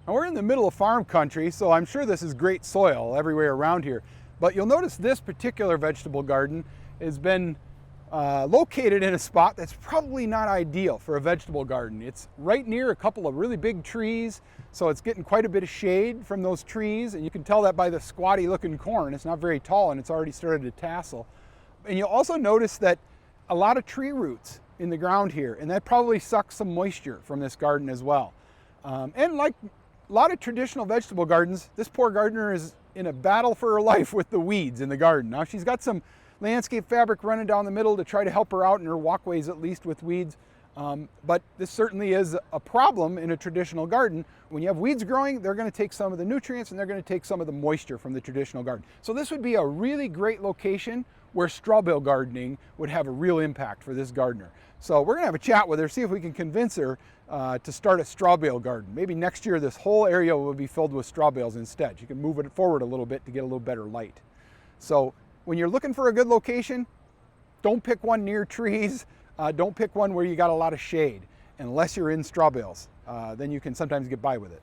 Now we're in the middle of farm country, so I'm sure this is great soil everywhere around here. But you'll notice this particular vegetable garden has been located in a spot that's probably not ideal for a vegetable garden. It's right near a couple of really big trees, so it's getting quite a bit of shade from those trees, and you can tell that by the squatty looking corn. It's not very tall and it's already started to tassel. And you'll also notice that a lot of tree roots in the ground here, and that probably sucks some moisture from this garden as well. And like a lot of traditional vegetable gardens, this poor gardener is in a battle for her life with the weeds in the garden. Now she's got some landscape fabric running down the middle to try to help her out in her walkways, at least with weeds. But this certainly is a problem in a traditional garden. When you have weeds growing, they're going to take some of the nutrients and they're going to take some of the moisture from the traditional garden. So this would be a really great location where straw bale gardening would have a real impact for this gardener. So we're going to have a chat with her, see if we can convince her to start a straw bale garden. Maybe next year this whole area will be filled with straw bales instead. You can move it forward a little bit to get a little better light. So when you're looking for a good location, don't pick one near trees. Don't pick one where you got a lot of shade, unless you're in straw bales. Then you can sometimes get by with it.